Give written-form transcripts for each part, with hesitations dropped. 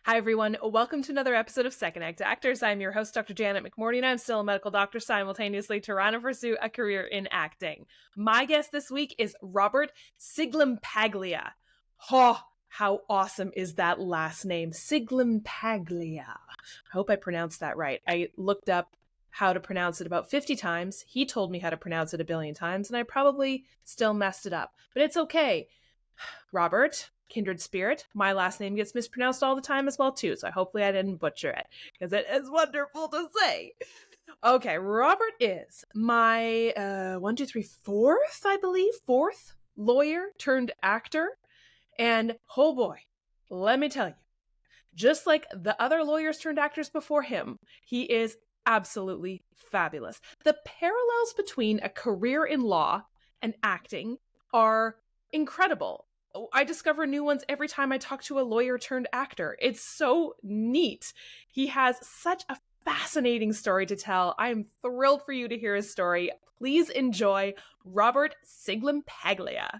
Hi, everyone. Welcome to another episode of Second Act Actors. I'm your host, Dr. Janet McMordie, and I'm still a medical doctor simultaneously trying to pursue a career in acting. My guest this week is Robert Sciglimpaglia. Oh, how awesome is that last name? Sciglimpaglia. I hope I pronounced that right. I looked up how to pronounce it about 50 times. He told me how to pronounce it a billion times, and I probably still messed it up. But it's okay. Robert, kindred spirit. My last name gets mispronounced all the time as well, too, so hopefully I didn't butcher it, because it is wonderful to say. Okay, Robert is my, fourth lawyer turned actor. And, oh boy, let me tell you, just like the other lawyers turned actors before him, he is absolutely fabulous. The parallels between a career in law and acting are incredible. I discover new ones every time I talk to a lawyer turned actor. It's so neat. He has such a fascinating story to tell. I am thrilled for you to hear his story. Please enjoy Robert Sciglimpaglia.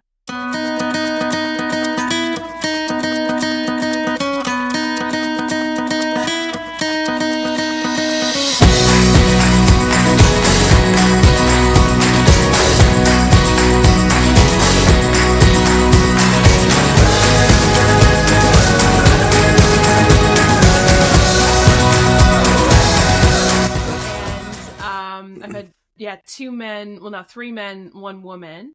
I've had, three men, one woman.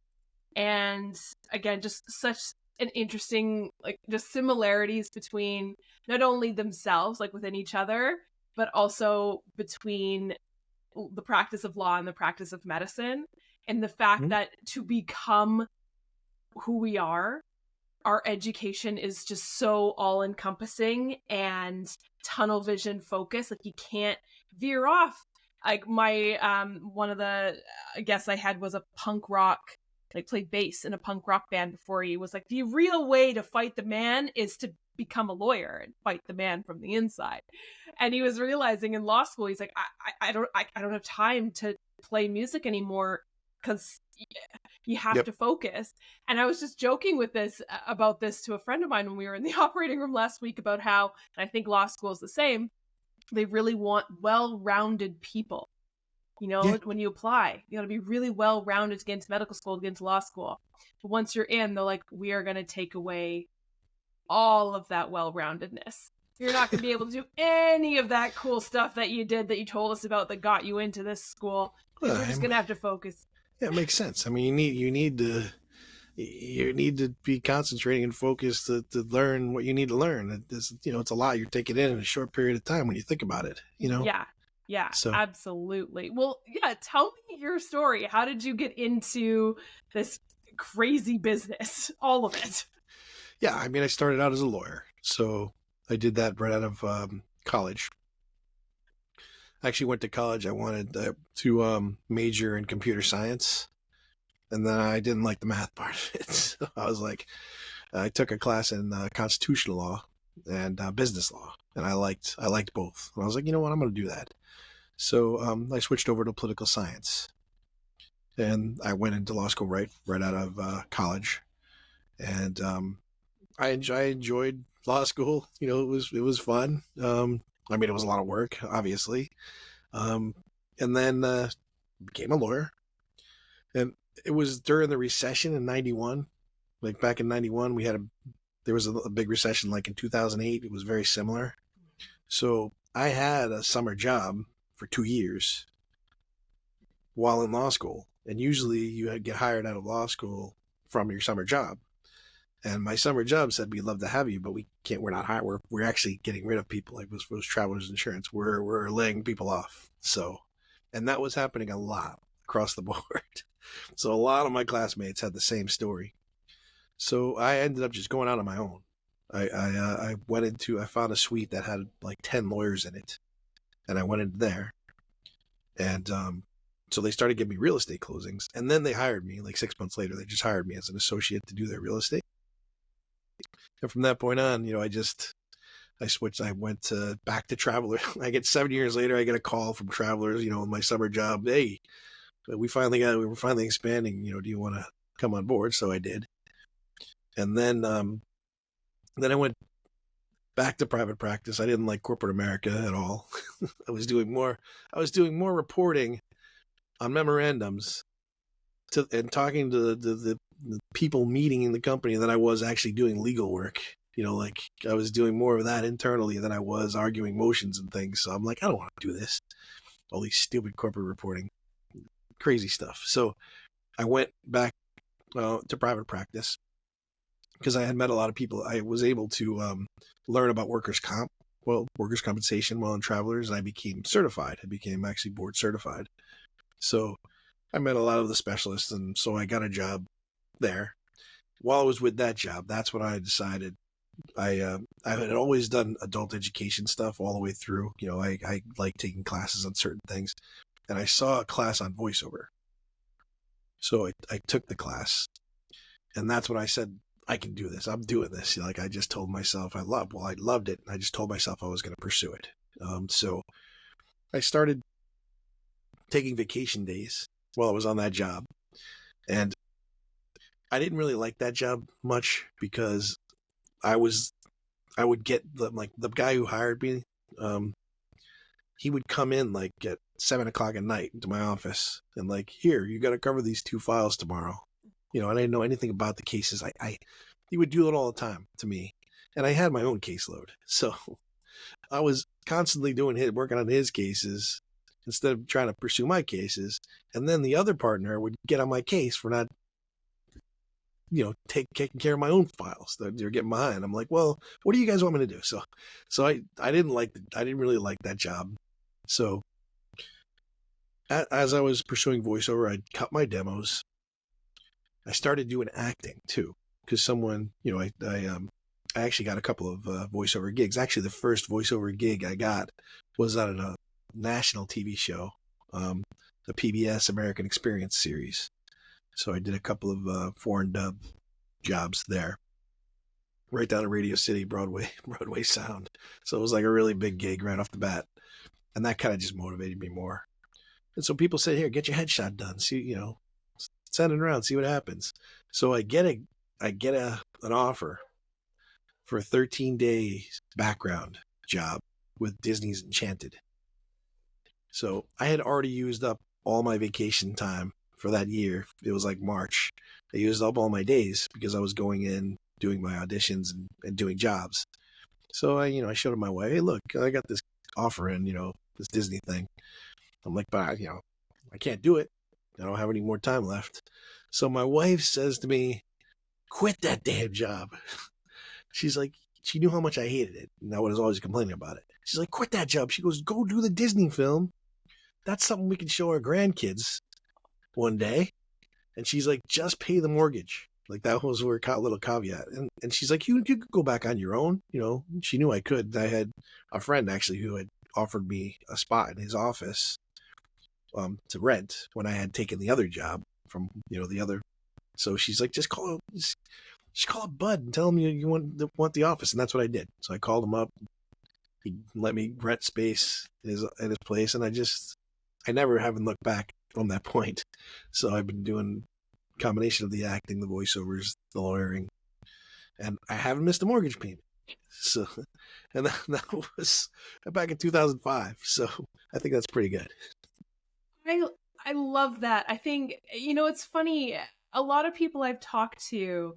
And again, just such an interesting, just similarities between not only themselves, within each other, but also between the practice of law and the practice of medicine. And the fact that to become who we are, our education is just so all encompassing and tunnel vision focused. You can't veer off. One of the guests I had was a punk rock, played bass in a punk rock band before. He was like, the real way to fight the man is to become a lawyer and fight the man from the inside. And he was realizing in law school, he's like, I don't have time to play music anymore because you have to focus. And I was just joking about this to a friend of mine when we were in the operating room last week about how, and I think law school is the same, they really want well-rounded people. When you apply, you got to be really well-rounded to get into medical school, to get into law school. But once you're in, they're like, we are going to take away all of that well-roundedness. You're not going to be able to do any of that cool stuff that you did, that you told us about, that got you into this school. We're just going to have to focus. Yeah, it makes sense. I mean, you need to be concentrating and focused to learn what you need to learn. It's a lot you're taking in a short period of time when you think about it. Yeah, so absolutely. Well, yeah, tell me your story. How did you get into this crazy business? All of it. Yeah, I mean, I started out as a lawyer, so I did that right out of college. I actually went to college. I wanted to major in computer science, and then I didn't like the math part of it. So I was like, I took a class in constitutional law and business law, and I liked both. And I was like, you know what, I'm going to do that. So I switched over to political science, and I went into law school right out of college, and I enjoyed law school. It was fun. I mean, it was a lot of work, obviously. And then became a lawyer. And it was during the recession in 91. Back in 91, there was a big recession in 2008. It was very similar. So I had a summer job for 2 years while in law school. And usually you get hired out of law school from your summer job. And my summer job said, we'd love to have you, but we're not hiring. We're actually getting rid of people. It was Travelers Insurance. We're laying people off. So, and that was happening a lot across the board. So a lot of my classmates had the same story. So I ended up just going out on my own. I found a suite that had 10 lawyers in it, and I went in there. And so they started giving me real estate closings, and then they hired me 6 months later. They just hired me as an associate to do their real estate. And from that point on, I switched. I went back to Travelers. I get 7 years later, I get a call from Travelers, my summer job. Hey, we were finally expanding. Do you want to come on board? So I did. And then I went back to private practice. I didn't like corporate America at all. I was doing more reporting on memorandums and talking to the people meeting in the company than I was actually doing legal work. Like I was doing more of that internally than I was arguing motions and things. So I'm like, I don't want to do this. All these stupid corporate reporting, crazy stuff. So I went back to private practice because I had met a lot of people. I was able to learn about workers' compensation while in Travelers, and I became certified. I became actually board certified. So I met a lot of the specialists, and so I got a job there. While I was with that job, that's when I decided I had always done adult education stuff all the way through. I like taking classes on certain things, and I saw a class on voiceover. So I took the class, and that's when I said, I can do this. I'm doing this. Like I just told myself I loved it. And I just told myself I was going to pursue it. So I started taking vacation days while I was on that job. And I didn't really like that job much because I would get the guy who hired me. He would come in like at 7:00 at night into my office and like, here, you got to cover these 2 files tomorrow. And I didn't know anything about the cases. He would do it all the time to me, and I had my own caseload. So I was constantly working on his cases instead of trying to pursue my cases. And then the other partner would get on my case for not, taking care of my own files. They're getting behind. I'm like, well, what do you guys want me to do? So I didn't really like that job. So as I was pursuing voiceover, I'd cut my demos. I started doing acting too, because someone, I actually got a couple of voiceover gigs. Actually, the first voiceover gig I got was on a national TV show, the PBS American Experience series. So I did a couple of foreign dub jobs there, right down in Radio City, Broadway Sound. So it was like a really big gig right off the bat, and that kind of just motivated me more. And so people said, "Here, get your headshot done. See, send it around, see what happens." So I get an offer for a 13-day background job with Disney's Enchanted. So I had already used up all my vacation time for that year. It was like March. I used up all my days because I was going in, doing my auditions and doing jobs. So I showed him my way. Hey, look, I got this offer in, this Disney thing. I'm like, but I can't do it. I don't have any more time left. So my wife says to me, quit that damn job. She's like, she knew how much I hated it, and I was always complaining about it. She's like, quit that job. She goes, go do the Disney film. That's something we can show our grandkids one day. And she's like, just pay the mortgage. Like that was her little caveat. And she's like, you could go back on your own. She knew I could. I had a friend actually who had offered me a spot in his office to rent when I had taken the other job from, the other. So she's like, just call up Bud and tell him you want the office. And that's what I did. So I called him up. He let me rent space at his place. And I never haven't looked back from that point. So I've been doing a combination of the acting, the voiceovers, the lawyering, and I haven't missed a mortgage payment. So, and that was back in 2005. So I think that's pretty good. I love that. I think, it's funny. A lot of people I've talked to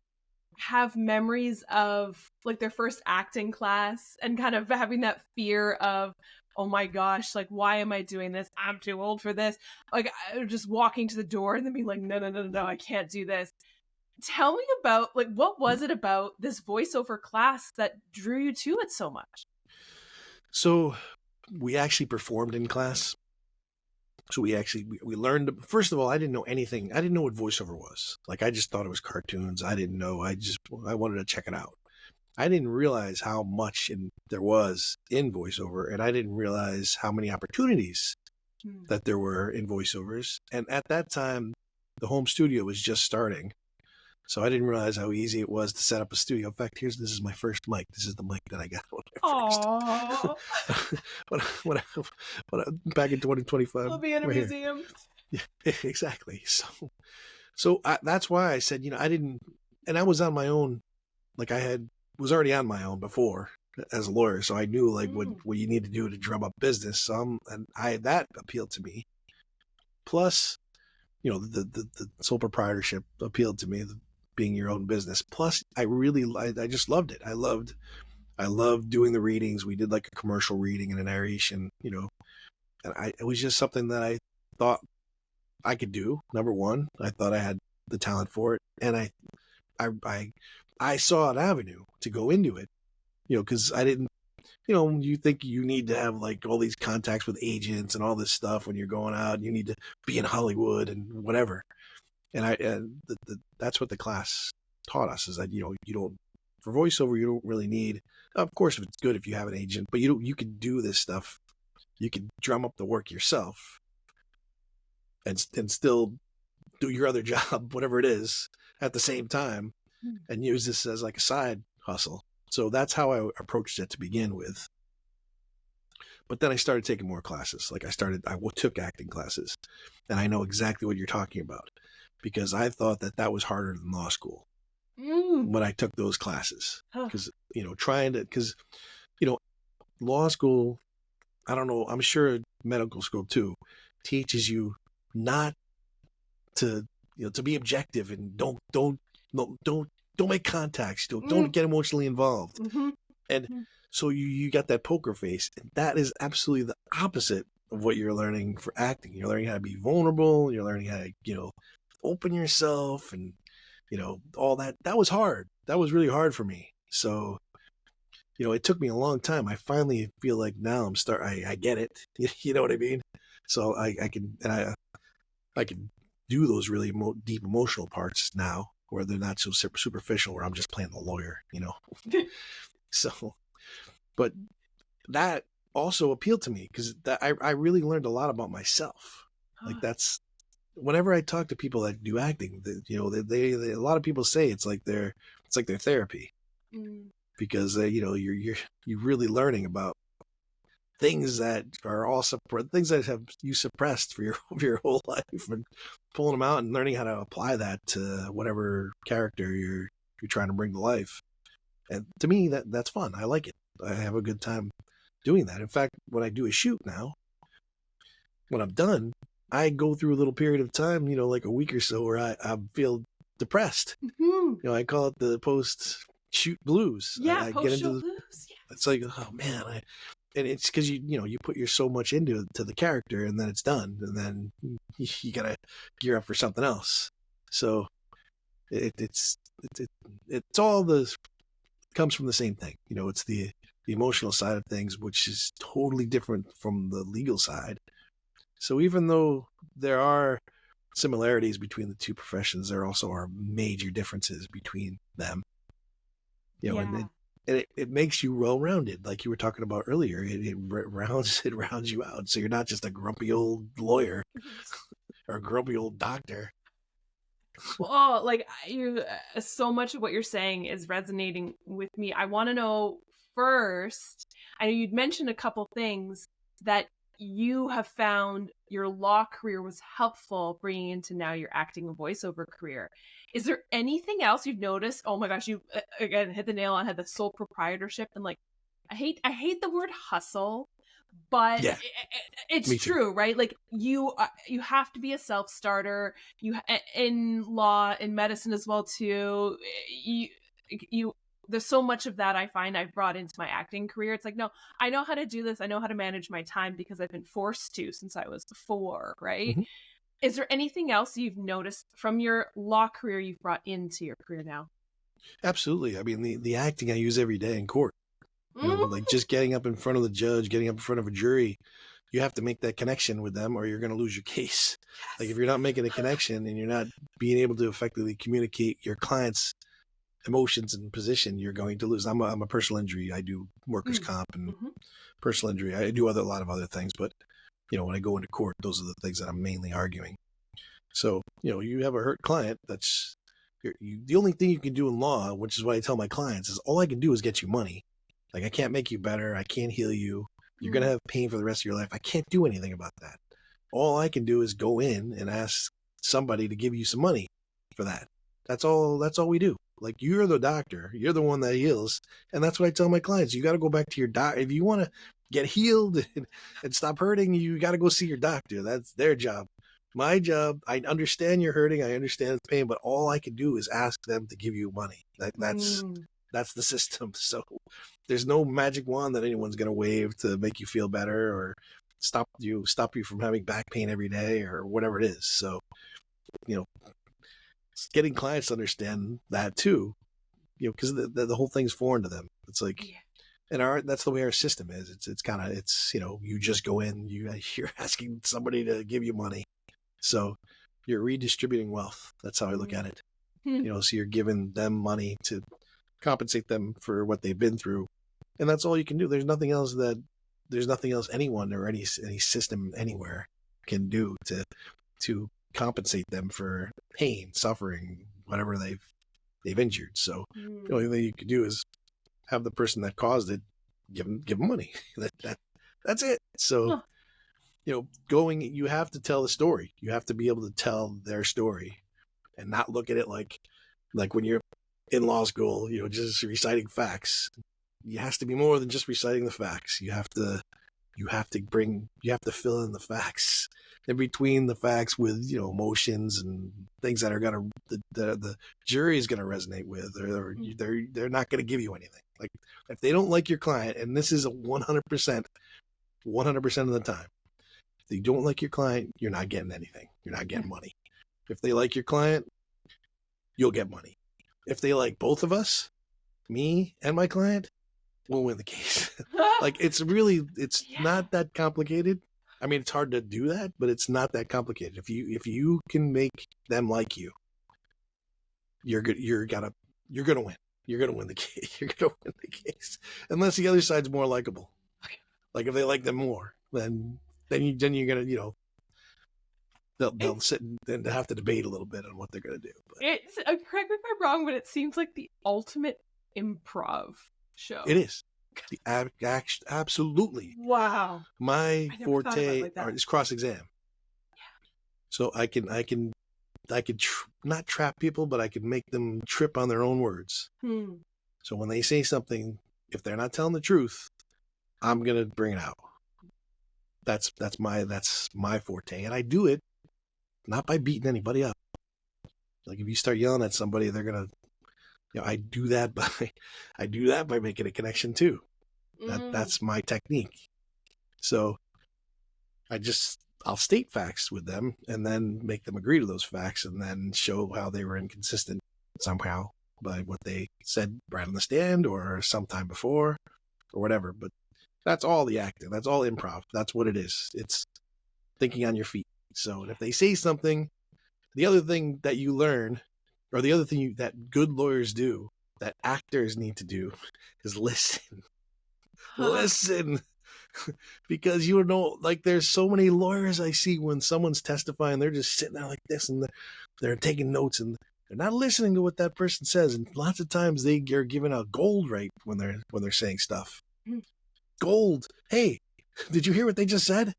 have memories of like their first acting class and kind of having that fear of, oh my gosh, like, why am I doing this? I'm too old for this. Like, just walking to the door and then being like, no, I can't do this. Tell me about, like, what was it about this voiceover class that drew you to it so much? So we actually performed in class. So we learned, first of all, I didn't know anything. I didn't know what voiceover was. Like, I just thought it was cartoons. I didn't know. I wanted to check it out. I didn't realize how much there was in voiceover, and I didn't realize how many opportunities that there were in voiceovers. And at that time, the home studio was just starting. So I didn't realize how easy it was to set up a studio. In fact, this is my first mic. This is the mic that I got when back in 2025. We'll be in a museum. Yeah, exactly. So that's why I said, I didn't, and I was on my own. Like was already on my own before. as a lawyer, so I knew like Mm. what you need to do to drum up business. And that appealed to me. Plus, the sole proprietorship appealed to me, being your own business. Plus, I just loved it. I loved doing the readings. We did like a commercial reading and a narration, and it was just something that I thought I could do. Number one, I thought I had the talent for it, and I saw an avenue to go into it, because I didn't, you think you need to have like all these contacts with agents and all this stuff when you're going out. You need to be in Hollywood and whatever. And that's what the class taught us, is that, you don't, for voiceover, you don't really need, of course, if it's good if you have an agent, but you can do this stuff. You can drum up the work yourself and still do your other job, whatever it is, at the same time, and use this as like a side hustle. So that's how I approached it to begin with. But then I started taking more classes. Like I took acting classes, and I know exactly what you're talking about, because I thought that was harder than law school when I took those classes. Because, law school, I don't know, I'm sure medical school too, teaches you not to, to be objective and don't make contacts. Don't get emotionally involved. And so you got that poker face, and that is absolutely the opposite of what you're learning for acting. You're learning how to be vulnerable. You're learning how to, open yourself, and, all that. That was hard. That was really hard for me. So, it took me a long time. I finally feel like now I get it. You know what I mean? So I can do those really deep emotional parts now, where they're not so superficial, where I'm just playing the lawyer, So, but that also appealed to me, because I really learned a lot about myself. Like that's, whenever I talk to people that do acting, they a lot of people say it's like their therapy, because you're really learning about things that are also things that have you suppressed for your whole life, and pulling them out and learning how to apply that to whatever character you're trying to bring to life. And to me, that's fun. I like it. I have a good time doing that. In fact, when I do a shoot now, when I'm done, I go through a little period of time, like a week or so, where I feel depressed. I call it the post-shoot blues. Yeah, I post-shoot blues. Yeah. It's like, oh man, and it's because you put so much into the character, and then it's done, and then you gotta gear up for something else. So it's all comes from the same thing. It's the emotional side of things, which is totally different from the legal side. So even though there are similarities between the two professions, there also are major differences between them. And it makes you well-rounded, like you were talking about earlier. It rounds you out, so you're not just a grumpy old lawyer or a grumpy old doctor. Well, like so much of what you're saying is resonating with me. I want to know first, I know you'd mentioned a couple things that you have found your law career was helpful bringing into now your acting and voiceover career. Is there anything else you've noticed? Oh my gosh, you again hit the nail on head, the sole proprietorship. And like, I hate the word hustle, but Yeah, it's true, right? Like you have to be a self-starter. You in law, in medicine as well too. You there's so much of that I find I've brought into my acting career. It's like, no, I know how to do this. I know how to manage my time because I've been forced to since I was 4, right? Is there anything else you've noticed from your law career you've brought into your career now? Absolutely. I mean, the acting I use every day in court. Like just getting up in front of the judge, getting up in front of a jury, you have to make that connection with them, or you're going to lose your case. Yes. Like if you're not making a connection and you're not being able to effectively communicate your client's emotions and position, you're going to lose. I'm a personal injury. I do workers' comp and personal injury. I do a lot of other things, but when I go into court, those are the things that I'm mainly arguing. So, you have a hurt client. That's the only thing you can do in law, which is what I tell my clients, is all I can do is get you money. Like I can't make you better. I can't heal you. You're going to have pain for the rest of your life. I can't do anything about that. All I can do is go in and ask somebody to give you some money for that. That's all we do. Like, you're the doctor. You're the one that heals. And that's what I tell my clients. You got to go back to your doctor. If you want to get healed and stop hurting, you got to go see your doctor. That's their job. My job, I understand you're hurting. I understand the pain, but all I can do is ask them to give you money. That's the system. So there's no magic wand that anyone's going to wave to make you feel better or stop you from having back pain every day or whatever it is. So, you know, getting clients to understand that too, you know, because the whole thing's foreign to them. It's like, and that's the way our system is. It's kind of, you know, you just go in, you're asking somebody to give you money. So you're redistributing wealth. That's how I look at it. You know, so you're giving them money to compensate them for what they've been through. And that's all you can do. There's nothing else anyone or any system anywhere can do to compensate them for pain, suffering, whatever they've injured. So the only thing you can do is have the person that caused it give them money. That's it. So you know, you have to tell the story. You have to be able to tell their story and not look at it like when you're in law school, you know, just reciting facts. It has to be more than just reciting the facts. You have to fill in the facts in between the facts with, you know, emotions and things that are going to, the jury is going to resonate with, or they're not going to give you anything. Like, if they don't like your client, and this is a 100% of the time, if they don't like your client, you're not getting anything. You're not getting money. If they like your client, you'll get money. If they like both of us, me and my client, we'll win the case. Like, it's not that complicated. I mean, it's hard to do that, but it's not that complicated. If you can make them like you, you're good. You're gonna win. You're gonna win the case. You're gonna win the case, unless the other side's more likable. Like, if they like them more, then you're gonna, you know, they'll sit and have to debate a little bit on what they're gonna do. But it's correct me if I'm wrong, but it seems like the ultimate improv show. it is. Absolutely. Wow. My forte is cross-exam. So I can not trap people, but I can make them trip on their own words. So when they say something, if they're not telling the truth, I'm gonna bring it out. That's my forte, and I do it not by beating anybody up. Like, if you start yelling at somebody, they're gonna, you know, I do that by making a connection too. That's my technique. So I'll state facts with them and then make them agree to those facts, and then show how they were inconsistent somehow by what they said right on the stand or sometime before or whatever. But that's all the acting. That's all improv. That's what it is. It's thinking on your feet. So if they say something, the other thing that you learn, or the other thing that good lawyers do, that actors need to do, is listen. Listen. Because, you know, like, there's so many lawyers I see when someone's testifying, they're just sitting there like this and they're taking notes and they're not listening to what that person says. And lots of times they are giving out gold right when they're saying stuff. Gold. Hey, did you hear what they just said?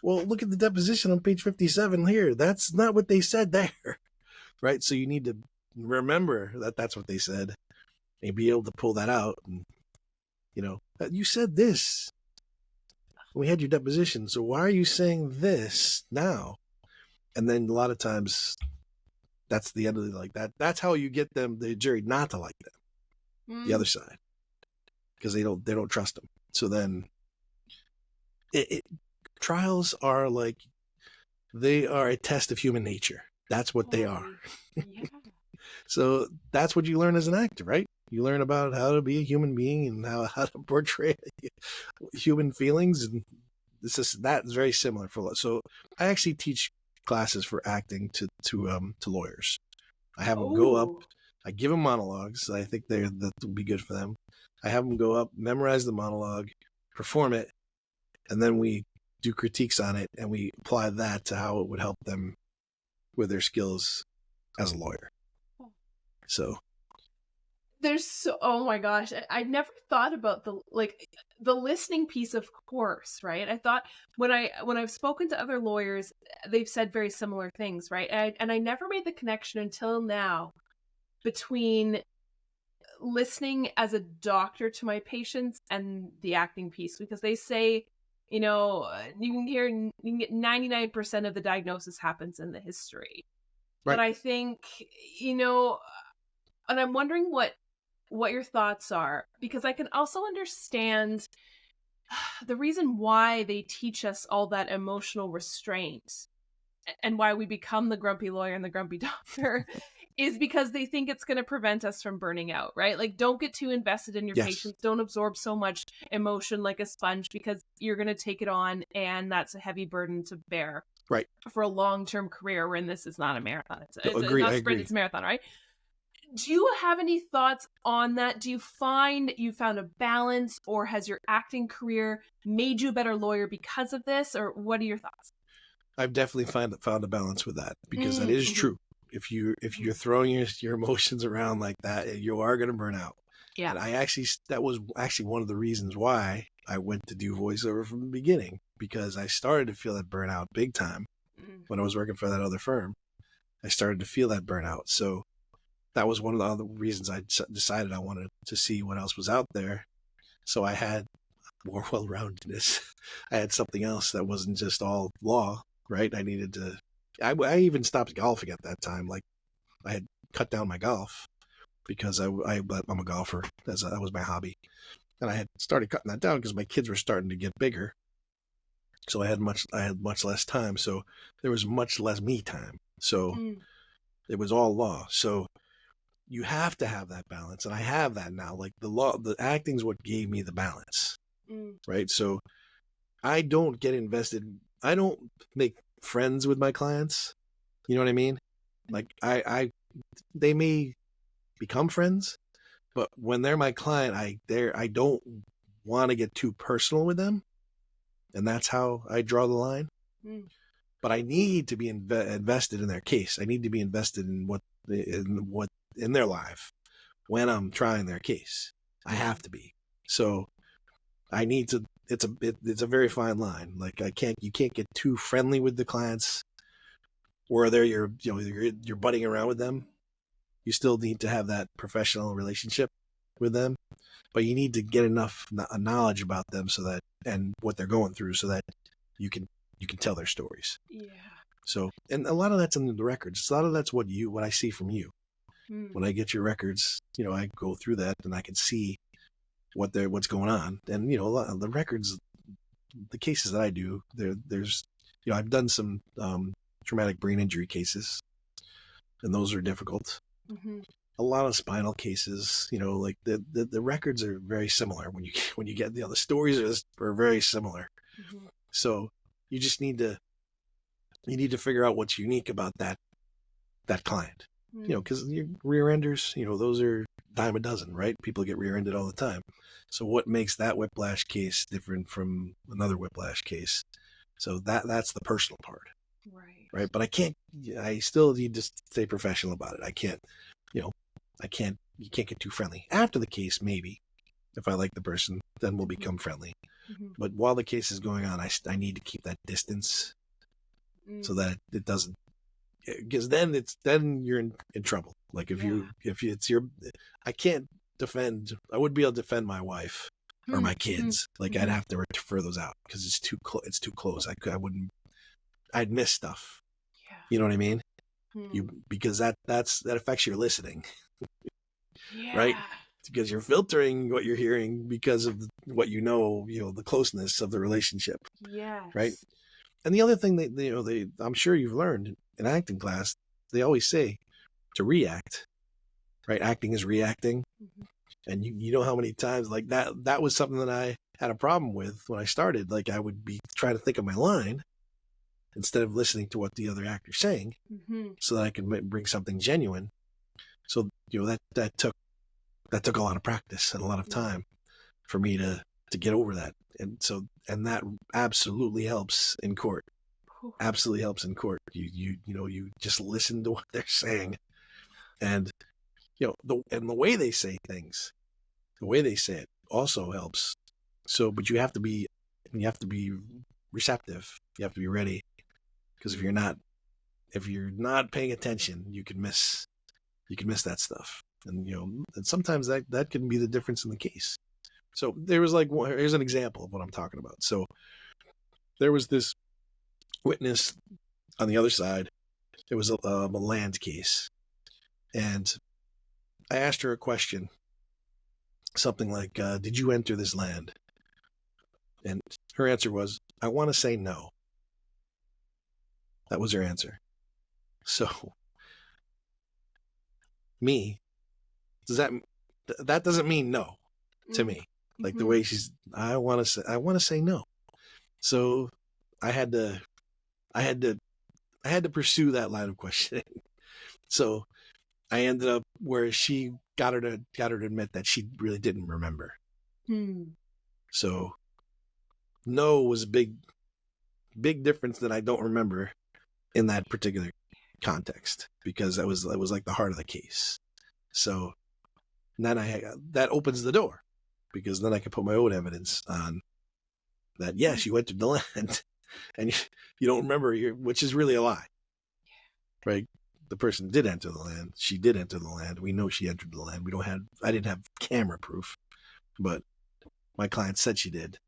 Well, look at the deposition on page 57 here. That's not what they said there. Right? So you need to remember that that's what they said and be able to pull that out. And, you know, you said this. We had your deposition, so why are you saying this now? And then a lot of times, that's the end of it. Like that. That's how you get the jury not to like them, the other side, because they don't trust them. So then, trials are like, they are a test of human nature. That's what they are. Yeah. So that's what you learn as an actor, right? You learn about how to be a human being and how to portray human feelings, and that's very similar for. So I actually teach classes for acting to lawyers. I have them go up. I give them monologues. I think that would be good for them. I have them go up, memorize the monologue, perform it, and then we do critiques on it, and we apply that to how it would help them with their skills as a lawyer. So oh my gosh, I never thought about the listening piece, of course, right? I thought when I've spoken to other lawyers, they've said very similar things, right? And I never made the connection until now between listening as a doctor to my patients and the acting piece, because they say, you know, you can get 99% of the diagnosis happens in the history. But Right. I think, you know, and I'm wondering what your thoughts are, because I can also understand the reason why they teach us all that emotional restraint and why we become the grumpy lawyer and the grumpy doctor is because they think it's going to prevent us from burning out, right? Like, don't get too invested in your Yes. patients. Don't absorb so much emotion like a sponge, because you're going to take it on, and that's a heavy burden to bear Right. for a long-term career, when this is not a marathon. It's Agree. not I a sprint, agree. it's a marathon, right? Do you have any thoughts on that? Do you find you found a balance, or has your acting career made you a better lawyer because of this? Or what are your thoughts? I've definitely found a balance with that, because that is Mm-hmm. true. If you're throwing your emotions around like that, you are going to burn out. Yeah. And that was actually one of the reasons why I went to do voiceover from the beginning, because I started to feel that burnout big time when I was working for that other firm. I started to feel that burnout. So that was one of the other reasons I decided I wanted to see what else was out there. So I had more well-roundedness. I had something else that wasn't just all law, right? I needed to. I even stopped golfing at that time. Like, I had cut down my golf because I'm a golfer. That was my hobby, and I had started cutting that down because my kids were starting to get bigger. So I had much less time. So there was much less me time. So Mm. it was all law. So you have to have that balance, and I have that now. Like, the acting's what gave me the balance, Mm. right? So I don't get invested. I don't make friends with my clients. You know what I mean? Like, they may become friends, but when they're my client, I don't want to get too personal with them, and that's how I draw the line. Mm. But I need to be invested in their case. I need to be invested in in their life when I'm trying their case. I have to be. So I need to. It's a very fine line. Like, you can't get too friendly with the clients, or you're butting around with them. You still need to have that professional relationship with them, but you need to get enough knowledge about them and what they're going through, so that you can tell their stories. Yeah. So, and a lot of that's in the records. A lot of that's what I see from you. Mm. When I get your records, I go through that and I can see what's going on. And a lot of the records, the cases that I do, there's I've done some traumatic brain injury cases, and those are difficult. Mm-hmm. A lot of spinal cases, like the records are very similar when you get the stories are very similar. Mm-hmm. So you just need to figure out what's unique about that client. Mm. Because your rear enders, those are dime a dozen, right? People get rear ended all the time. So what makes that whiplash case different from another whiplash case? So that's the personal part, Right. right? But I still need to stay professional about it. I can't, you can't get too friendly. After the case, maybe, if I like the person, then we'll become friendly. Mm-hmm. But while the case is going on, I need to keep that distance, Mm. so that it doesn't, because then you're in trouble. Like, if it's your, I wouldn't be able to defend my wife or my kids. Like, I'd have to refer those out because it's too close. I wouldn't, I'd miss stuff. Yeah. You know what I mean? Mm. Because that affects your listening, Yeah. right? Because you're filtering what you're hearing because of what the closeness of the relationship, Yes. right? And the other thing I'm sure you've learned in acting class, they always say to react, right? Acting is reacting. Mm-hmm. And you know how many times, like, that was something that I had a problem with when I started. Like, I would be trying to think of my line instead of listening to what the other actor's saying, Mm-hmm. so that I can bring something genuine. So, that took a lot of practice and a lot of time for me to get over that. And that absolutely helps in court. Absolutely helps in court. You just listen to what they're saying, and the way they say things, the way they say it also helps. So, but you have to be receptive. You have to be ready, because if you're not paying attention, you can miss that stuff. And, and sometimes that can be the difference in the case. So there was here's an example of what I'm talking about. So there was this witness on the other side. It was a land case. And I asked her a question, something like, did you enter this land? And her answer was, I want to say no. That was her answer. So that doesn't mean no to me. Like the way I want to say no. So I had to pursue that line of questioning. So I ended up where she got her to admit that she really didn't remember. So no was a big difference that I don't remember in that particular context, because that was like the heart of the case. So then that opens the door, because then I can put my own evidence on that. Yes, you entered the land, and you don't remember, which is really a lie, right? The person did enter the land. She did enter the land. We know she entered the land. I didn't have camera proof, but my client said she did.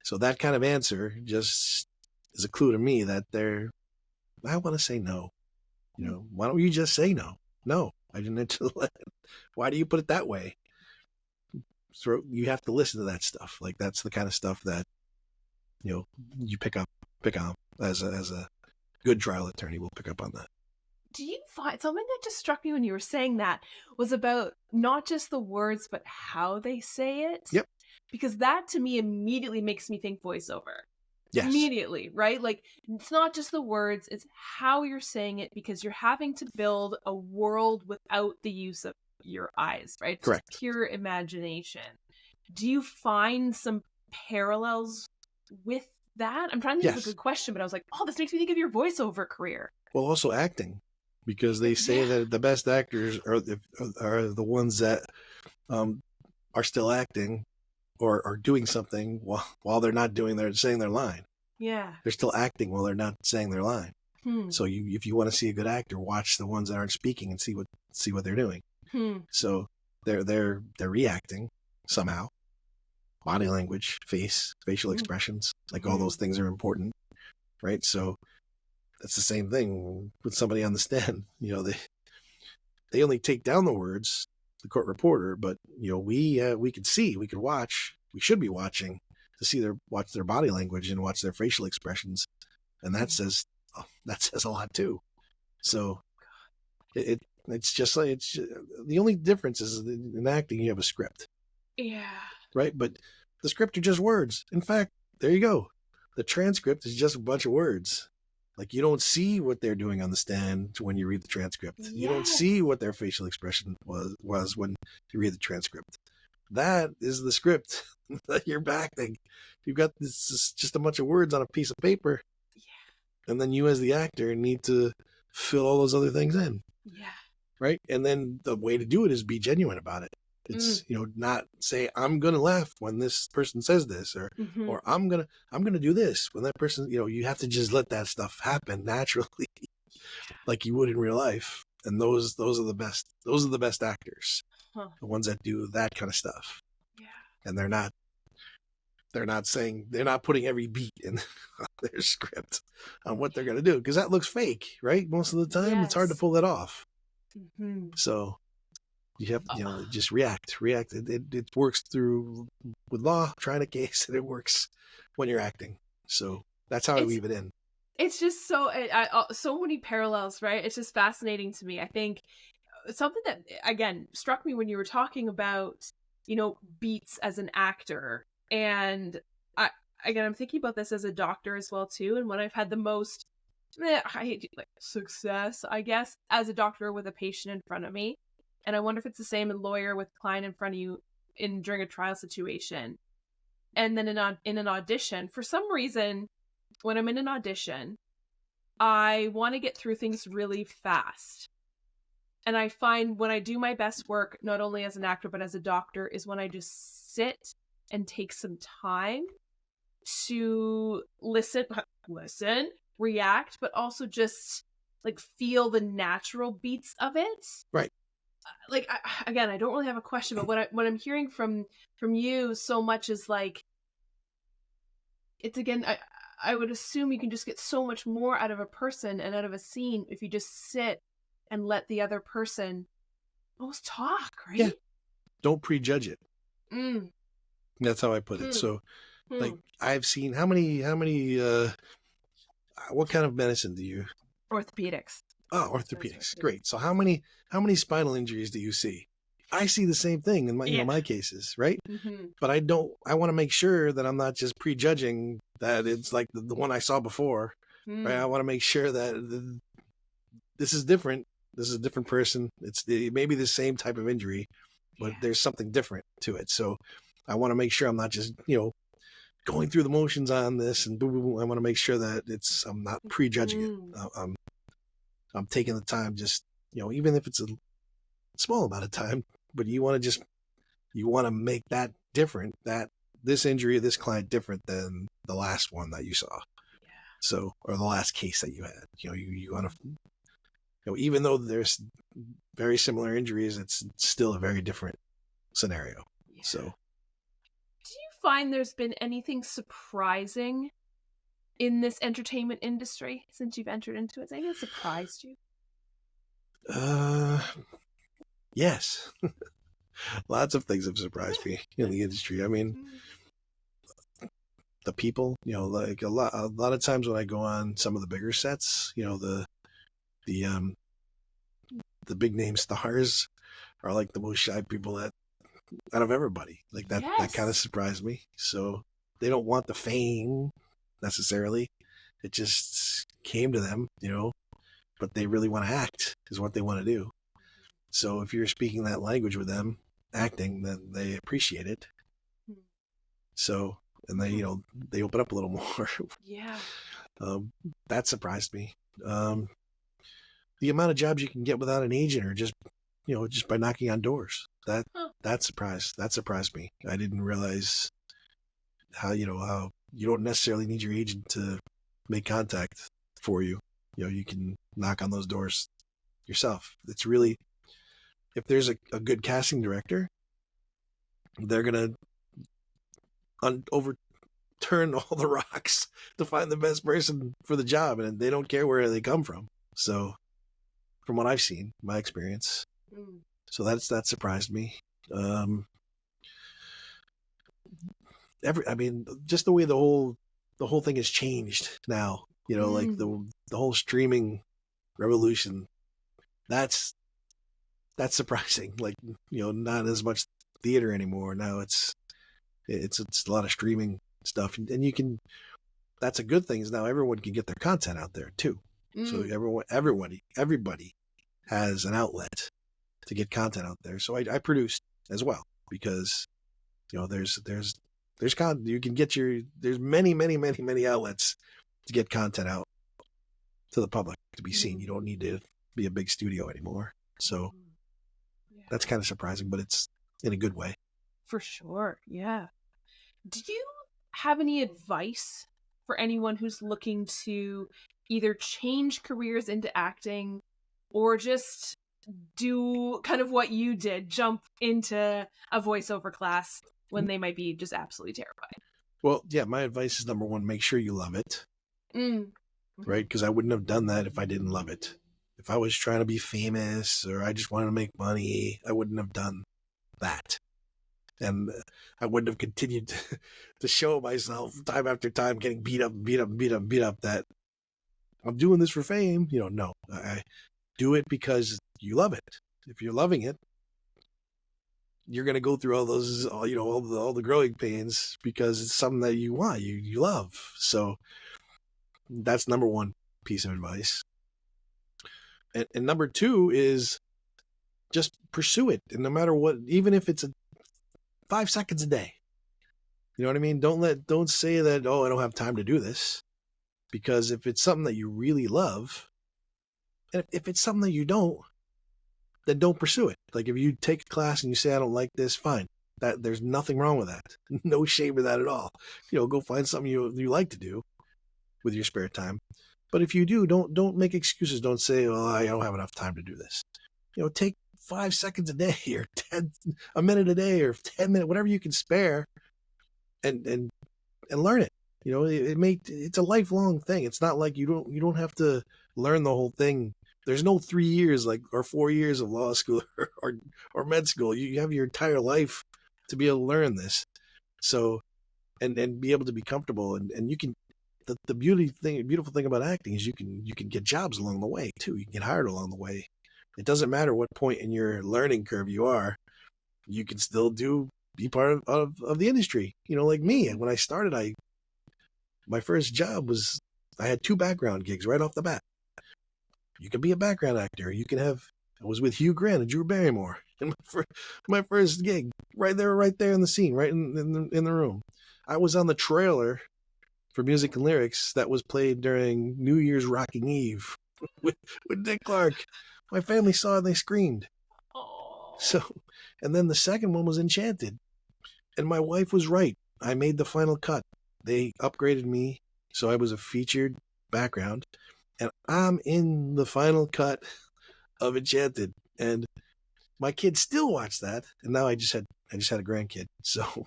So that kind of answer just is a clue to me that I want to say no. Why don't you just say no? No, I didn't enter the land. Why do you put it that way? So you have to listen to that stuff. Like, that's the kind of stuff that, you pick on as a good trial attorney will pick up on that. Do you find something that just struck me when you were saying that was about not just the words, but how they say it? Yep. Because that to me immediately makes me think voiceover. Yes. Immediately, right? Like, it's not just the words, it's how you're saying it, because you're having to build a world without the use of your eyes, right? It's correct. Just pure imagination. Do you find some parallels with that? I'm trying to think of a good question, but I was like, oh, this makes me think of your voiceover career. Well, also acting, because they say that the best actors are the ones that are still acting or are doing something while they're not saying their line. Yeah. They're still acting while they're not saying their line. So if you want to see a good actor, watch the ones that aren't speaking and see what they're doing. So they're reacting somehow. Body language, facial expressions, like all those things are important, right? So that's the same thing with somebody on the stand. They only take down the words, the court reporter, but we could see, we could watch, we should be watching to watch their body language and watch their facial expressions, and that says a lot too. So it's just like the only difference is in acting you have a script, right? But the script are just words. In fact, there you go. The transcript is just a bunch of words. Like, you don't see what they're doing on the stand when you read the transcript. Yes. You don't see what their facial expression was when you read the transcript. That is the script that you're acting. You've got this just a bunch of words on a piece of paper. Yeah. And then you as the actor need to fill all those other things in. Yeah. Right? And then the way to do it is be genuine about it. It's, not say, I'm going to laugh when this person says this, or I'm going to do this when that person, you have to just let that stuff happen naturally, like you would in real life. And those are the best. Those are the best actors, the ones that do that kind of stuff. Yeah. And they're not putting every beat in their script on what they're going to do, because that looks fake, right? Most of the time, It's hard to pull that off. So you have just react. It works through with law, trying a case, and it works when you're acting. So that's how I weave it in. It's just so many parallels, right? It's just fascinating to me. I think something that, again, struck me when you were talking about, beats as an actor. And I'm thinking about this as a doctor as well, too. And when I've had the most success, I guess, as a doctor with a patient in front of me. And I wonder if it's the same in lawyer with client in front of you during a trial situation. And then in an audition, for some reason, when I'm in an audition, I want to get through things really fast. And I find when I do my best work, not only as an actor, but as a doctor, is when I just sit and take some time to listen, react, but also just like feel the natural beats of it. Right. like again, I don't really have a question, but what I'm hearing from you so much is like, it's again, I would assume you can just get so much more out of a person and out of a scene if you just sit and let the other person almost talk, Yeah. right? Don't prejudge it. Mm. That's how I put it. Hmm. So, like, Hmm. I've seen how many, what kind of medicine do you? Orthopedics. Oh, orthopedics. Great. So how many spinal injuries do you see? I see the same thing in my, Yeah. my cases, right? Mm-hmm. But I want to make sure that I'm not just prejudging that it's like the one I saw before, right? I want to make sure that this is different. This is a different person. It may be the same type of injury, but there's something different to it. So I want to make sure I'm not just, going through the motions on this and boom, boom, boom. I want to make sure that I'm not prejudging it. I'm taking the time, just, even if it's a small amount of time, but you want to make that different, that this injury of this client different than the last one that you saw. Yeah. So, or the last case that you had, you want to, even though there's very similar injuries, it's still a very different scenario. Yeah. So, do you find there's been anything surprising in this entertainment industry since you've entered into it? Has anything surprised you? Yes. Lots of things have surprised me in the industry. I mean, the people, like a lot of times when I go on some of the bigger sets, the big name stars are like the most shy people out of everybody. Like that kind of surprised me. So they don't want the fame necessarily. It just came to them, but they really want to act is what they want to do. So if you're speaking that language with them, acting, then they appreciate it. So, and they open up a little more. Yeah. That surprised me. The amount of jobs you can get without an agent, or just by knocking on doors. That surprised me. I didn't realize how how you don't necessarily need your agent to make contact for you. You can knock on those doors yourself. It's really, if there's a good casting director, they're gonna overturn all the rocks to find the best person for the job, and they don't care where they come from. So, from what I've seen, my experience, so that surprised me. Just the way the whole thing has changed now. Like the whole streaming revolution. That's surprising. Like, not as much theater anymore. Now it's a lot of streaming stuff, and you can. That's a good thing, is now everyone can get their content out there too. So everybody has an outlet to get content out there. So I produce as well, because there's content you can get. There's many outlets to get content out to the public to be seen. You don't need to be a big studio anymore. So that's kind of surprising, but it's in a good way. For sure. Yeah. Do you have any advice for anyone who's looking to either change careers into acting, or just do kind of what you did, jump into a voiceover class when they might be just absolutely terrified? Well, yeah, my advice is, number one, make sure you love it. Right? Because I wouldn't have done that if I didn't love it. If I was trying to be famous, or I just wanted to make money, I wouldn't have done that. And I wouldn't have continued to show myself time after time getting beat up, that I'm doing this for fame. No, I do it because you love it. If you're loving it, you're going to go through all those, all the growing pains, because it's something that you want, you love. So that's number one piece of advice. And number two is just pursue it. And no matter what, even if it's 5 seconds a day, you know what I mean? Don't say that, oh, I don't have time to do this. Because if it's something that you really love, and if it's something that you don't, then don't pursue it. Like, if you take a class and you say, I don't like this, fine. There's nothing wrong with that. No shame in that at all. Go find something you like to do with your spare time. But if you do, don't make excuses. Don't say, well, I don't have enough time to do this. Take 5 seconds a day or a minute a day or 10 minutes, whatever you can spare, and learn it. You know, it's a lifelong thing. It's not like you don't have to learn the whole thing. There's no 3 years or 4 years of law school or med school. You have your entire life to be able to learn this. So, and be able to be comfortable, and you can. The beautiful thing about acting is you can get jobs along the way too. You can get hired along the way. It doesn't matter what point in your learning curve you are. You can still be part of the industry. You know, like me. And when I started, my first job was, I had 2 background gigs right off the bat. You can be a background actor. I was with Hugh Grant and Drew Barrymore in my first gig, right there in the scene, right in the room. I was on the trailer for Music and Lyrics that was played during New Year's Rocking Eve with Dick Clark. My family saw it and they screamed. Oh. So, and then the second one was Enchanted. And my wife was right. I made the final cut. They upgraded me, so I was a featured background. And I'm in the final cut of Enchanted. And my kids still watch that. And now I just had a grandkid. So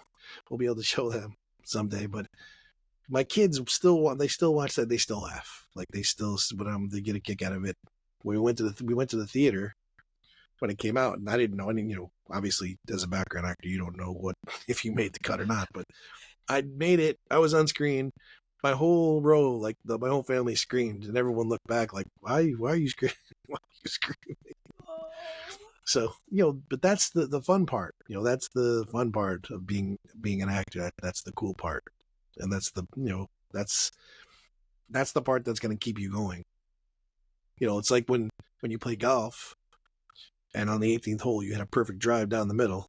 we'll be able to show them someday. But my kids still watch that. They still laugh. Like they get a kick out of it. We went to the theater when it came out, and I didn't know any. You know, obviously as a background actor, you don't know if you made the cut or not. But I made it. I was on screen. My whole row, my whole family screamed, and everyone looked back like, "Why are you screaming? Why are you screaming?" So, you know, but that's the fun part. You know, that's the fun part of being an actor. That's the cool part. And that's that's the part that's going to keep you going. You know, it's like when you play golf and on the 18th hole, you had a perfect drive down the middle.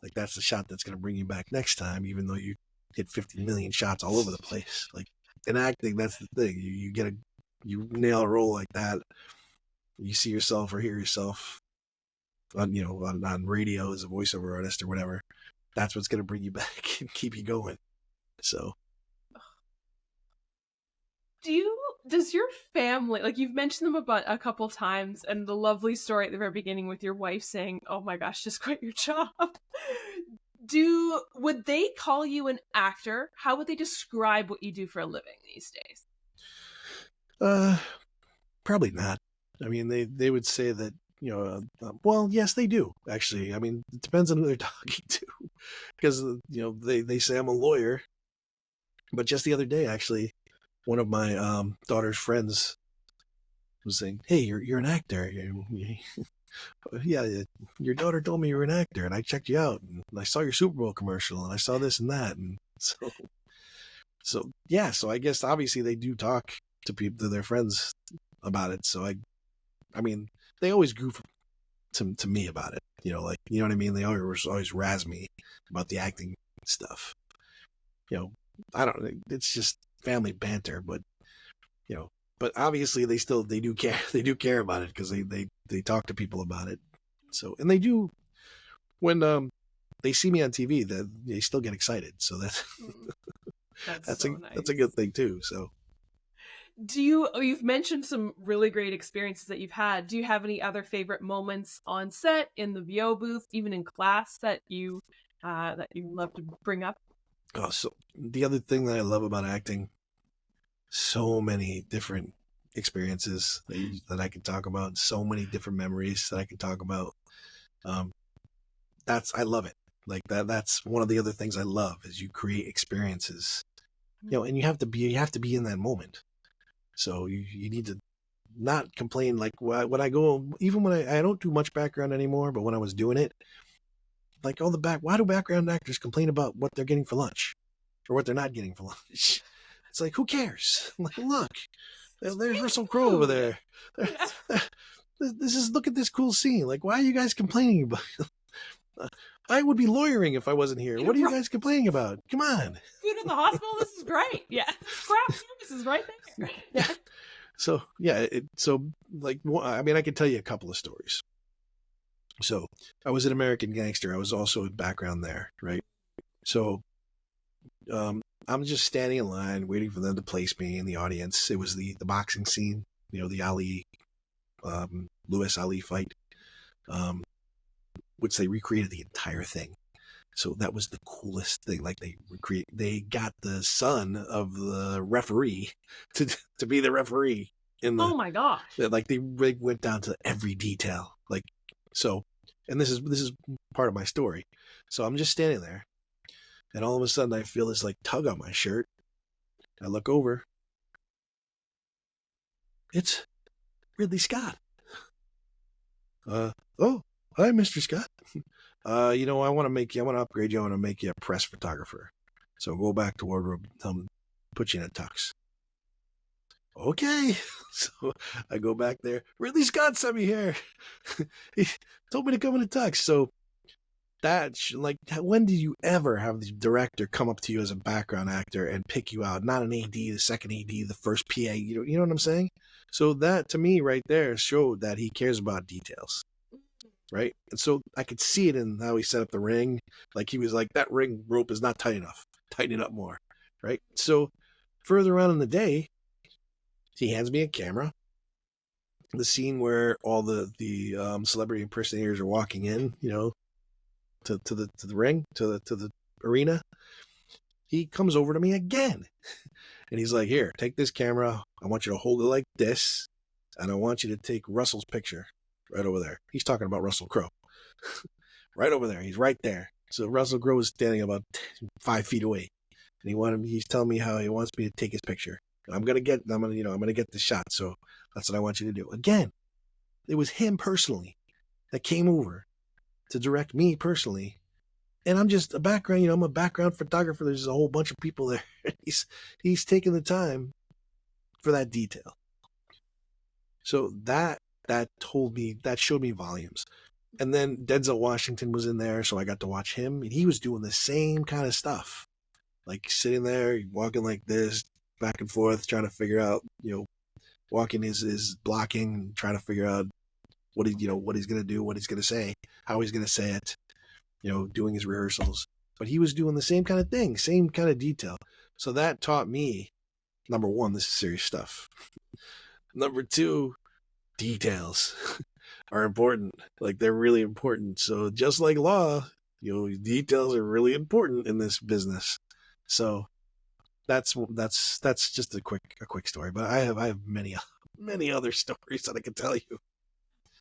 Like that's the shot that's going to bring you back next time, even though you hit 50 million shots all over the place. Like in acting, that's the thing. You nail a role like that. You see yourself or hear yourself on radio as a voiceover artist or whatever. That's what's going to bring you back and keep you going. So, does your family, like you've mentioned them about a couple times, and the lovely story at the very beginning with your wife saying, "Oh my gosh, just quit your job." Would they call you an actor? How would they describe what you do for a living these days? Probably not. I mean, they would say that, well, yes, they do actually. I mean, it depends on who they're talking to, because they say I'm a lawyer. But just the other day, actually, one of my daughter's friends was saying, "Hey, you're an actor." Yeah, your daughter told me you were an actor, and I checked you out, and I saw your Super Bowl commercial, and I saw this and that, and so yeah. So I guess obviously they do talk to their friends about it. So I mean, they always goof to me about it. You know what I mean? They always razz me about the acting stuff. You know, I don't. It's just family banter, but but obviously they do care. They do care about it because they talk to people about it. So, and they do when they see me on TV, that they still get excited. So that's that's a good thing too. So, you've mentioned some really great experiences that you've had. Do you have any other favorite moments on set, in the VO booth, even in class that you love to bring up? Oh, so the other thing that I love about acting, so many different experiences that I can talk about, so many different memories that I can talk about. I love it. Like that's one of the other things I love is you create experiences, and you have to be in that moment. So you need to not complain. Like when I go, even when I don't do much background anymore, but when I was doing it, like why do background actors complain about what they're getting for lunch or what they're not getting for lunch? It's like, who cares? Like, look, there's Russell Crowe over there. Look at this cool scene. Like, why are you guys complaining about it? I would be lawyering if I wasn't here. What are you guys complaining about? Come on. Food in the hospital, this is great. Yeah. Craft service is right there. Yeah. So, yeah. I mean, I could tell you a couple of stories. So, I was an American Gangster. I was also in background there, right? So, I'm just standing in line waiting for them to place me in the audience. It was the boxing scene, the Ali, Lewis Ali fight. which they recreated the entire thing. So that was the coolest thing. Like they got the son of the referee to be the referee in Oh my gosh. like they went down to every detail. Like, so, and this is part of my story. So I'm just standing there, and all of a sudden I feel this like tug on my shirt. I look over. It's Ridley Scott. Oh, hi, Mr. Scott. I want to upgrade you. I want to make you a press photographer. So go back to wardrobe, tell them, put you in a tux. Okay. So I go back there. Ridley Scott sent me here. He told me to come in a tux. So when did you ever have the director come up to you as a background actor and pick you out? Not an AD, the second AD, the first PA. You know what I'm saying? So that to me right there showed that he cares about details. Right? And so I could see it in how he set up the ring. Like he was like, that ring rope is not tight enough. Tighten it up more. Right? So further on in the day, he hands me a camera. The scene where all the celebrity impersonators are walking in, to the ring, to the arena. He comes over to me again. And he's like, here, take this camera. I want you to hold it like this. And I want you to take Russell's picture. Right over there. He's talking about Russell Crowe. Right over there. He's right there. So Russell Crowe is standing about 5 feet away. And he's telling me how he wants me to take his picture. I'm gonna get the shot. So that's what I want you to do. Again, it was him personally that came over to direct me personally. And I'm just a background, I'm a background photographer. There's a whole bunch of people there. He's taking the time for that detail. So that showed me volumes. And then Denzel Washington was in there, so I got to watch him, and he was doing the same kind of stuff. Like sitting there, walking like this, back and forth, trying to figure out, walking is blocking, trying to figure out what he's going to do, what he's going to say, how he's going to say it, doing his rehearsals. But he was doing the same kind of thing, same kind of detail. So that taught me, number one, this is serious stuff. Number two, details are important. Like they're really important. So just like law, details are really important in this business. So that's just a quick story. But I have many other stories that I can tell you.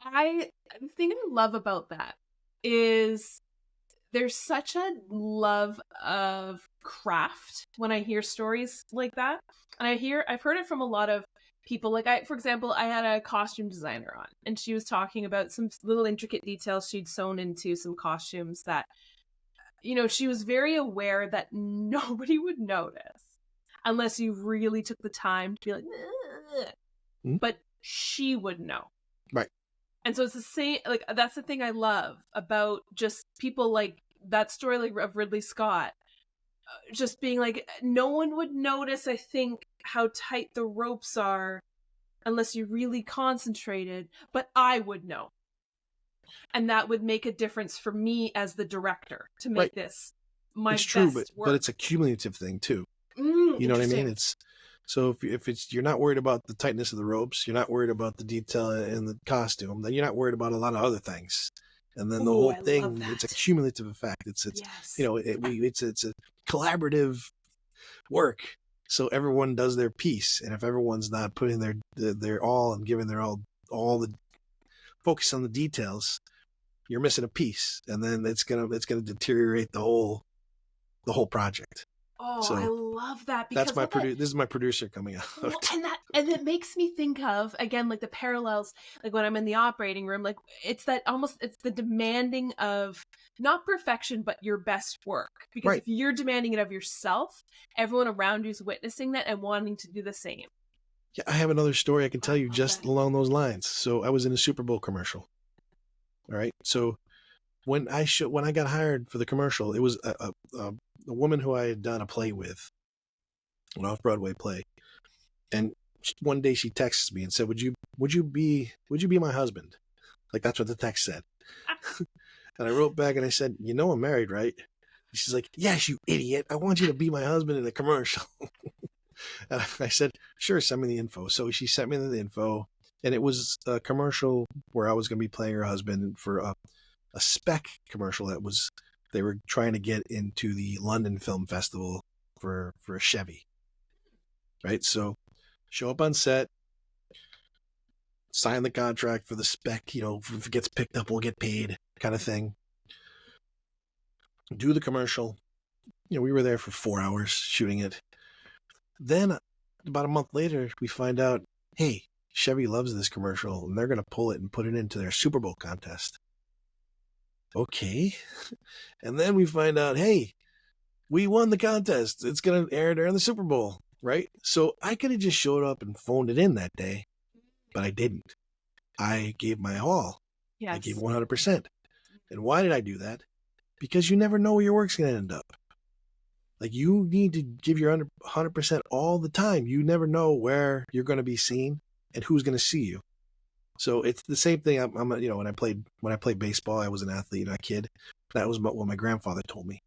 The thing I love about that is there's such a love of craft when I hear stories like that. And I've heard it from a lot of people. Like for example, I had a costume designer on, and she was talking about some little intricate details she'd sewn into some costumes that, she was very aware that nobody would notice unless you really took the time to be like, but she would know. Right. And so it's the same, like, that's the thing I love about just people like that story, like of Ridley Scott, just being like, no one would notice, I think, how tight the ropes are unless you really concentrated, but I would know. And that would make a difference for me as the director to make this my it's true, best work. but it's a cumulative thing too. You know what I mean? It's so if you're not worried about the tightness of the ropes, you're not worried about the detail in the costume, then you're not worried about a lot of other things. And then the whole thing, it's a cumulative effect. It's it's a collaborative work. So everyone does their piece, and if everyone's not putting their all and giving their all the focus on the details, you're missing a piece, and then it's gonna deteriorate the whole project. Oh, so I love that, because this is my producer coming out. Well, and it makes me think of, again, like the parallels, like when I'm in the operating room, like it's the demanding of not perfection, but your best work. Because if you're demanding it of yourself, everyone around you is witnessing that and wanting to do the same. Yeah, I have another story I can tell you just along those lines. So I was in a Super Bowl commercial. All right. So when I got hired for the commercial, it was a woman who I had done a play with, an off-Broadway play. And one day she texts me and said, would you be my husband? Like, that's what the text said. And I wrote back and I said, I'm married, right? And she's like, yes, you idiot. I want you to be my husband in the commercial. And I said, sure, send me the info. So she sent me the info, and it was a commercial where I was going to be playing her husband for a spec commercial they were trying to get into the London Film Festival for a Chevy. Right? So show up on set, sign the contract for the spec, if it gets picked up, we'll get paid kind of thing. Do the commercial. We were there for 4 hours shooting it. Then about a month later, we find out, hey, Chevy loves this commercial and they're going to pull it and put it into their Super Bowl contest. Okay. And then we find out, hey, we won the contest. It's going to air during the Super Bowl, right? So I could have just showed up and phoned it in that day, but I didn't. I gave my all. Yes. I gave 100%. And why did I do that? Because you never know where your work's going to end up. Like, you need to give your 100% all the time. You never know where you're going to be seen and who's going to see you. So it's the same thing. When I played baseball, I was an athlete, a kid. That was what my grandfather told me.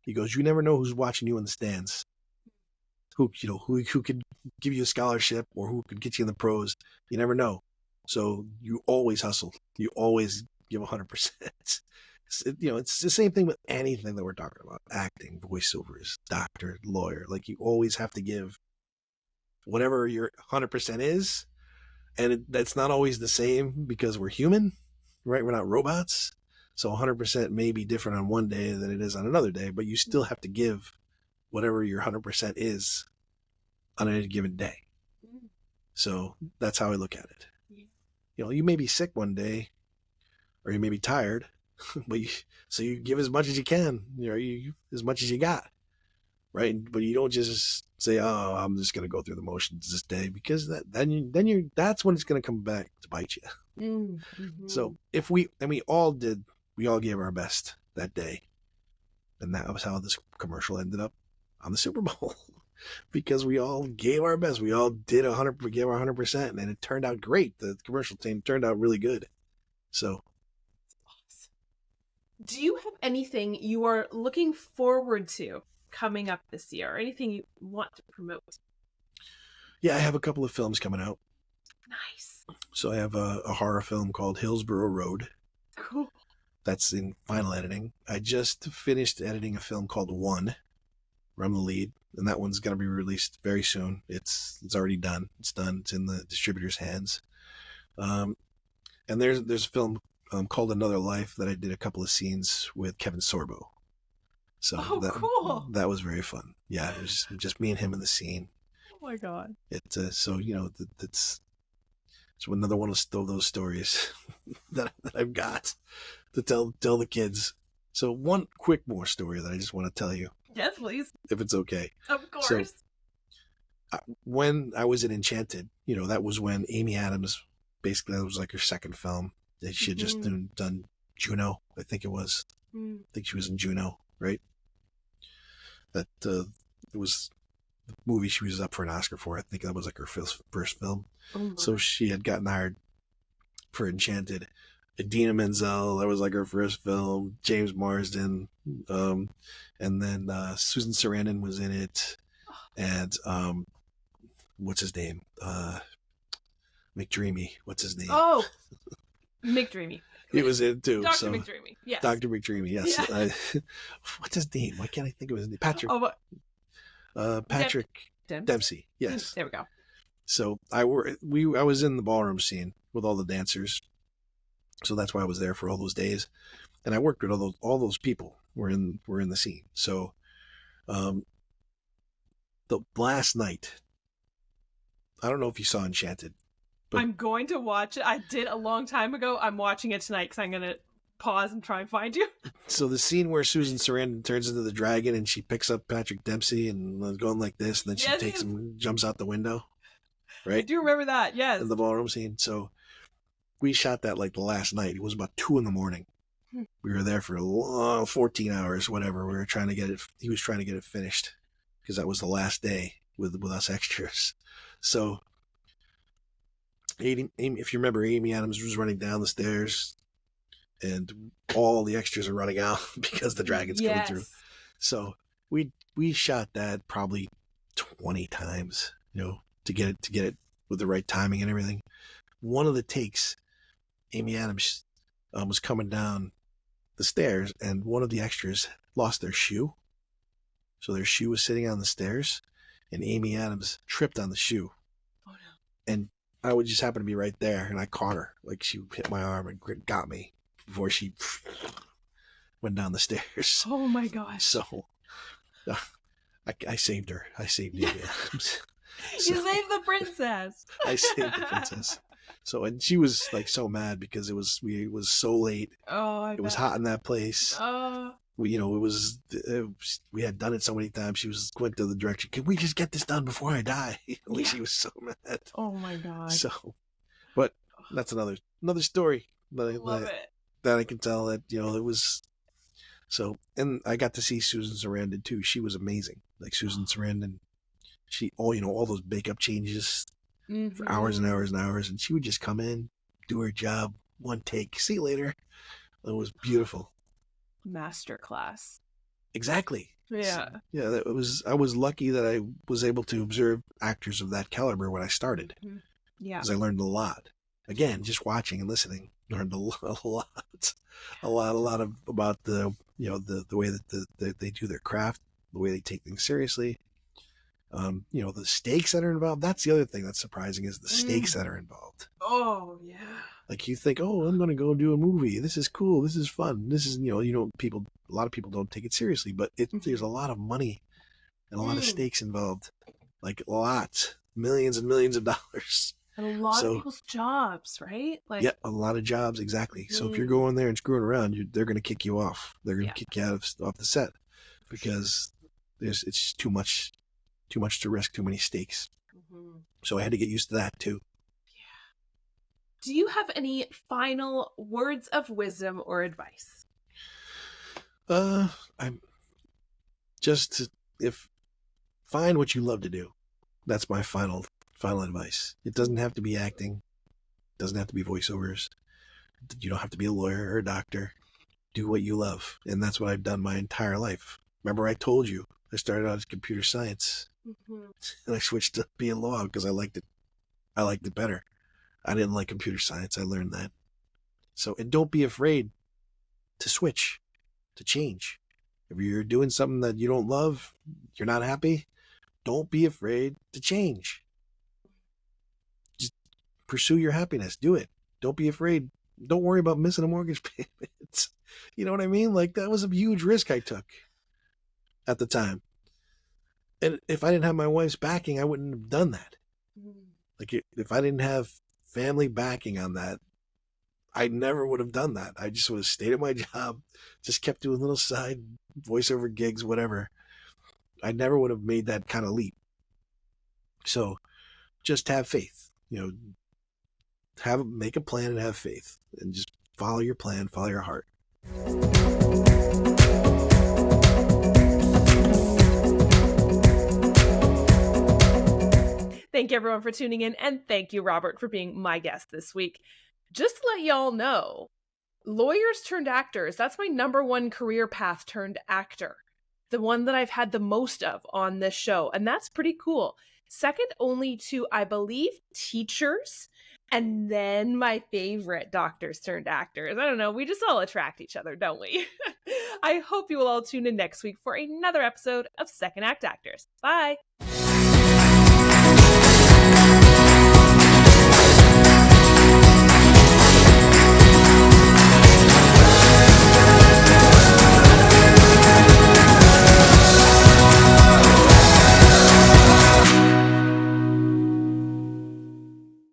He goes, you never know who's watching you in the stands. Who could give you a scholarship or who could get you in the pros. You never know. So you always hustle. You always give 100%. It's the same thing with anything that we're talking about. Acting, voiceovers, doctor, lawyer. Like, you always have to give whatever your 100% is. And that's not always the same because we're human, right? We're not robots. So 100% may be different on one day than it is on another day, but you still have to give whatever your 100% is on any given day. So that's how I look at it. You may be sick one day or you may be tired, but you give as much as you can, as much as you got, right? But you don't just say, "Oh, I'm just going to go through the motions this day," because that's when it's going to come back to bite you. Mm-hmm. So we all gave our best that day, and that was how this commercial ended up on the Super Bowl, because we all gave our best. We all did we gave our 100%, and it turned out great. The commercial team turned out really good. So. Do you have anything you are looking forward to coming up this year, or anything you want to promote? Yeah, I have a couple of films coming out. Nice. So I have a horror film called Hillsborough Road. Cool. That's in final editing. I just finished editing a film called One, where I'm the lead, and that one's going to be released very soon. It's already done. It's done. It's in the distributor's hands. And there's a film called Another Life that I did a couple of scenes with Kevin Sorbo. So cool. That was very fun. Yeah, it was just me and him in the scene. Oh my God. It's another one of those stories that I've got to tell the kids. So one quick more story that I just want to tell you. Yes, please. If it's okay. Of course. So, when I was in Enchanted, that was when Amy Adams, basically, that was like her second film. She had just done Juno, I think it was. I think she was in Juno, right? That it was the movie she was up for an Oscar for. I think that was like her first film. Oh, so she had gotten hired for Enchanted. Idina Menzel, that was like her first film. James Marsden, and then Susan Sarandon was in it, and what's his name? McDreamy. What's his name? Oh. McDreamy. He was in too. Dr. McDreamy. Yes. Dr. McDreamy. Yes. Yeah. What's his name? Why can't I think of his name? Patrick. Patrick Dempsey. Yes. There we go. So I was in the ballroom scene with all the dancers. So that's why I was there for all those days, and I worked with all those people were in the scene. So, the last night, I don't know if you saw Enchanted. I'm going to watch it. I did a long time ago. I'm watching it tonight because I'm going to pause and try and find you. So the scene where Susan Sarandon turns into the dragon and she picks up Patrick Dempsey and going like this, and then she takes him, jumps out the window. Right? I do remember that, yes. In the ballroom scene. So we shot that like the last night. It was about 2 a.m. We were there for a long 14 hours, whatever. We were trying to get it. He was trying to get it finished because that was the last day with us extras. So Amy, if you remember, Amy Adams was running down the stairs and all the extras are running out because the dragon's coming through. So we shot that probably 20 times, to get it with the right timing and everything. One of the takes, Amy Adams was coming down the stairs, and one of the extras lost their shoe. So their shoe was sitting on the stairs, and Amy Adams tripped on the shoe. Oh no! And I would just happen to be right there, and I caught her. Like, she hit my arm and got me before she went down the stairs. Oh my gosh! So I saved her. I saved Amy Adams. You saved the princess. I saved the princess. So, and she was like so mad because it was so late. Oh, it was hot in that place. We had done it so many times. She went to the direction. Can we just get this done before I die? Like, she was so mad. Oh my god. So, but that's another story Love it. that I can tell that, it was. So, and I got to see Susan Sarandon too. She was amazing. Like, Susan Sarandon, all those makeup changes for hours and hours and hours, and she would just come in, do her job, one take, see you later. It was beautiful. Masterclass. Exactly. Yeah. Yeah, I was lucky that I was able to observe actors of that caliber when I started. Yeah. Because I learned a lot. Again, just watching and listening, learned a lot about the way that they do their craft, the way they take things seriously. The stakes that are involved. That's the other thing that's surprising, is the stakes that are involved. Oh yeah. Like, you think, oh, I'm going to go do a movie. This is cool. This is fun. This is, a lot of people don't take it seriously, but there's a lot of money and a lot of stakes involved. Like, lots, millions and millions of dollars. And a lot of people's jobs, right? Like, yeah, a lot of jobs, exactly. So if you're going there and screwing around, they're going to kick you off. They're going to kick you off the set because it's just too much to risk, too many stakes. So I had to get used to that too. Do you have any final words of wisdom or advice? I'm just find what you love to do. That's my final advice. It doesn't have to be acting. It doesn't have to be voiceovers. You don't have to be a lawyer or a doctor. Do what you love. And that's what I've done my entire life. Remember, I told you I started out as computer science, and I switched to being law because I liked it. I liked it better. I didn't like computer science. I learned that. So, and don't be afraid to switch, to change. If you're doing something that you don't love, you're not happy, don't be afraid to change. Just pursue your happiness. Do it. Don't be afraid. Don't worry about missing a mortgage payment. You know what I mean? Like, that was a huge risk I took at the time. And if I didn't have my wife's backing, I wouldn't have done that. Like, if I didn't have family backing on that, I never would have done that. I just would have stayed at my job, just kept doing little side voiceover gigs, whatever. I never would have made that kind of leap. So just have faith, make a plan and have faith, and just follow your plan, follow your heart. Thank you, everyone, for tuning in, and thank you, Robert, for being my guest this week. Just to let y'all know, lawyers turned actors, that's my number one career path turned actor. The one that I've had the most of on this show, and that's pretty cool. Second only to, I believe, teachers, and then my favorite, doctors turned actors. I don't know, we just all attract each other, don't we? I hope you will all tune in next week for another episode of Second Act Actors. Bye!